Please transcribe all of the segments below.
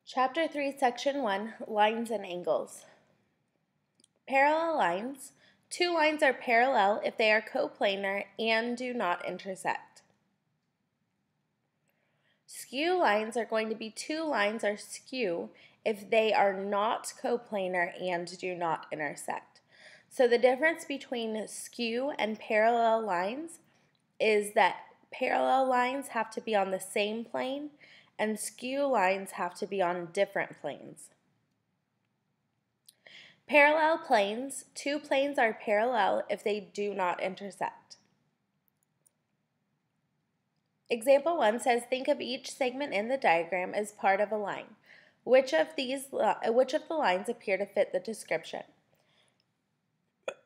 Chapter 3, Section 1, Lines and Angles. Parallel lines. Two lines are parallel if they are coplanar and do not intersect. Skew lines are going to be two lines are skew if they are not coplanar and do not intersect. So the difference between skew and parallel lines is that parallel lines have to be on the same plane and skew lines have to be on different planes. Parallel planes. Two planes are parallel if they do not intersect. Example 1 says, think of each segment in the diagram as part of a line. Which of the lines appear to fit the description?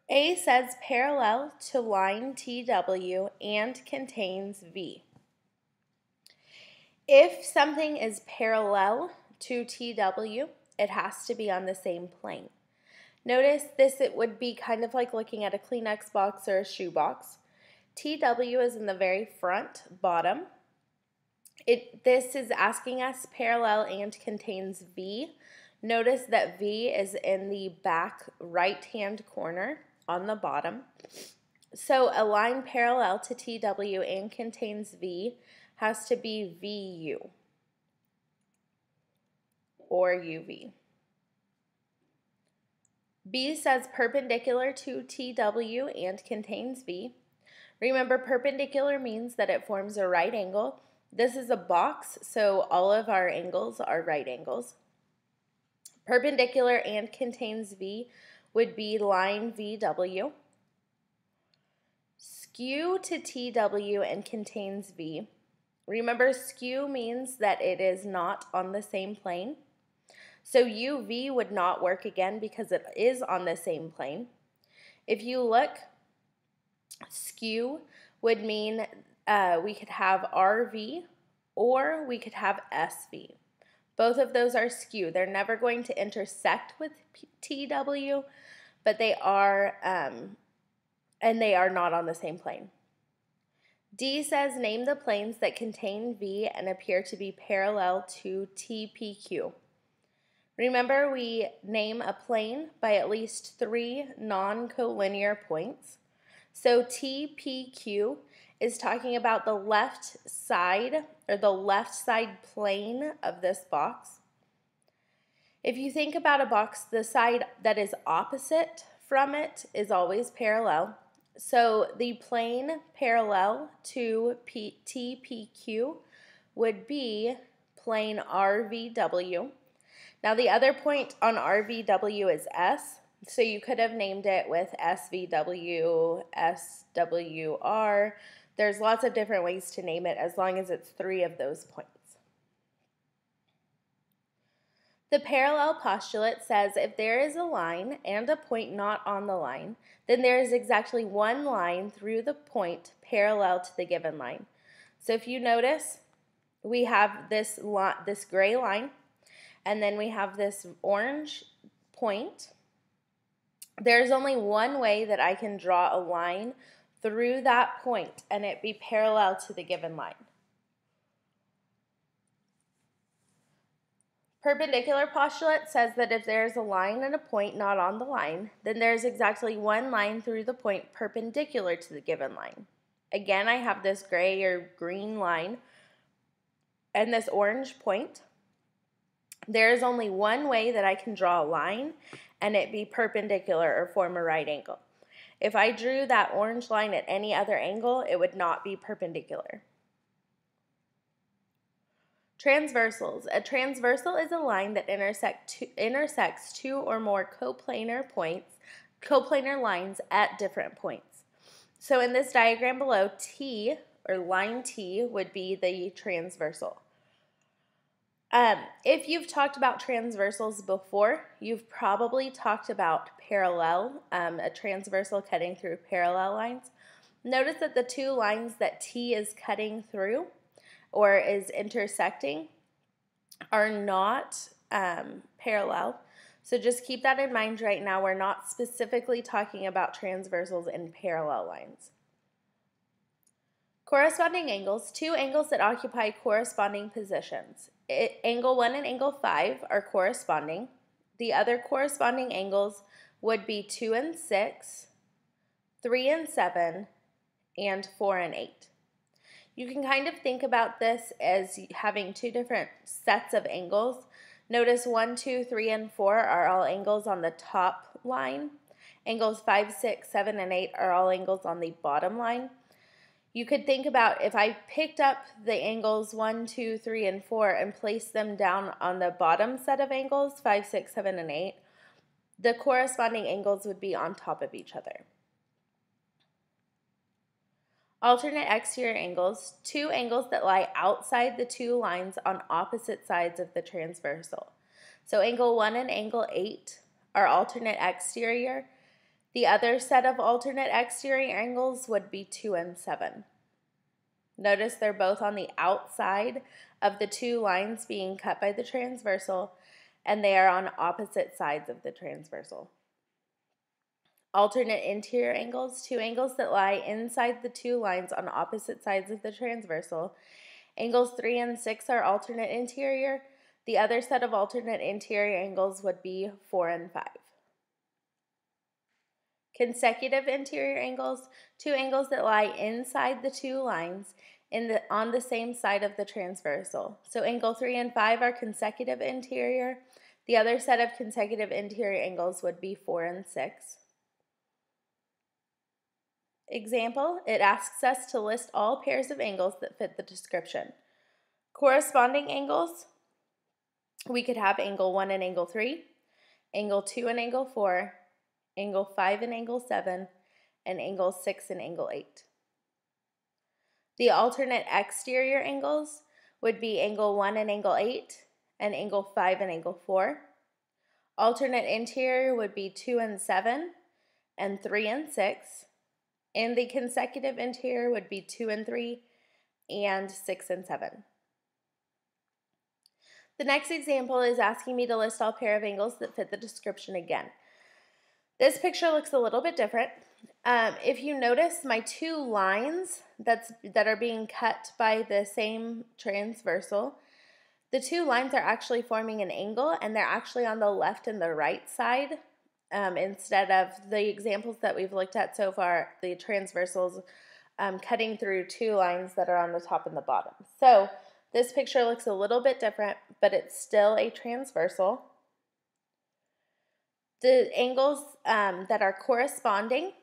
A says parallel to line TW and contains V. If something is parallel to TW, it has to be on the same plane. Notice this, it would be kind of like looking at a Kleenex box or a shoe box. TW is in the very front, bottom. This is asking us parallel and contains V. Notice that V is in the back right-hand corner on the bottom. So a line parallel to TW and contains V has to be VU or UV. B says perpendicular to TW and contains V. Remember, perpendicular means that it forms a right angle. This is a box, so all of our angles are right angles. Perpendicular and contains V would be line VW. Skew to TW and contains V. Remember, skew means that it is not on the same plane. So UV would not work again because it is on the same plane. If you look, skew would mean we could have RV or we could have SV. Both of those are skew. They're never going to intersect with TW, but they are, and they are not on the same plane. D says name the planes that contain V and appear to be parallel to TPQ. Remember, we name a plane by at least 3 non-collinear points. So TPQ is talking about the left side or the left side plane of this box. If you think about a box, the side that is opposite from it is always parallel. So the plane parallel to TPQ would be plane RVW. Now the other point on RVW is S, so you could have named it with SVW, SWR. There's lots of different ways to name it as long as it's 3 of those points. The parallel postulate says if there is a line and a point not on the line, then there is exactly one line through the point parallel to the given line. So if you notice, we have this gray line, and then we have this orange point. There's only one way that I can draw a line through that point and it be parallel to the given line. Perpendicular postulate says that if there's a line and a point not on the line, then there's exactly one line through the point perpendicular to the given line. Again, I have this gray or green line and this orange point. There is only one way that I can draw a line and it be perpendicular or form a right angle. If I drew that orange line at any other angle, it would not be perpendicular. Transversals. A transversal is a line that intersects 2 or more coplanar lines at different points. So in this diagram below, T or line T would be the transversal. If you've talked about transversals before, you've probably talked about parallel, a transversal cutting through parallel lines. Notice that the 2 lines that T is cutting through or is intersecting are not parallel. So just keep that in mind right now. We're not specifically talking about transversals and parallel lines. Corresponding angles, two angles that occupy corresponding positions. Angle 1 and angle 5 are corresponding. The other corresponding angles would be 2 and 6, 3 and 7, and 4 and 8. You can kind of think about this as having two different sets of angles. Notice 1, 2, 3, and 4 are all angles on the top line. Angles 5, 6, 7, and 8 are all angles on the bottom line. You could think about if I picked up the angles 1, 2, 3, and 4 and placed them down on the bottom set of angles, 5, 6, 7, and 8, the corresponding angles would be on top of each other. Alternate exterior angles, two angles that lie outside the two lines on opposite sides of the transversal. So angle 1 and angle 8 are alternate exterior. The other set of alternate exterior angles would be 2 and 7. Notice they're both on the outside of the two lines being cut by the transversal, and they are on opposite sides of the transversal. Alternate interior angles, two angles that lie inside the two lines on opposite sides of the transversal. Angles 3 and 6 are alternate interior. The other set of alternate interior angles would be 4 and 5. Consecutive interior angles, two angles that lie inside the two lines on the same side of the transversal. So angle 3 and 5 are consecutive interior. The other set of consecutive interior angles would be 4 and 6. Example, it asks us to list all pairs of angles that fit the description. Corresponding angles, we could have angle 1 and angle 3, angle 2 and angle 4, angle 5 and angle 7, and angle 6 and angle 8. The alternate exterior angles would be angle 1 and angle 8, and angle 5 and angle 4. Alternate interior would be 2 and 7, and 3 and 6. And the consecutive interior would be 2 and 3, and 6 and 7. The next example is asking me to list all pair of angles that fit the description again. This picture looks a little bit different. If you notice, my two lines that are being cut by the same transversal, the two lines are actually forming an angle, and they're actually on the left and the right side. Instead of the examples that we've looked at so far, the transversals cutting through two lines that are on the top and the bottom. So this picture looks a little bit different, but it's still a transversal. The angles that are corresponding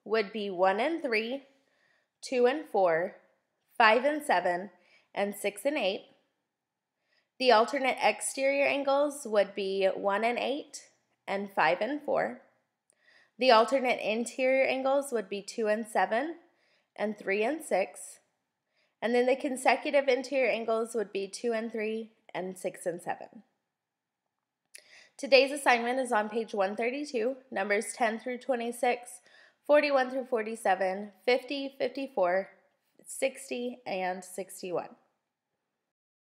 would be 1 and 3, 2 and 4, 5 and 7, and 6 and 8. The alternate exterior angles would be 1 and 8, and 5 and 4. The alternate interior angles would be 2 and 7, and 3 and 6. And then the consecutive interior angles would be 2 and 3, and 6 and 7. Today's assignment is on page 132, numbers 10 through 26, 41 through 47, 50, 54, 60, and 61.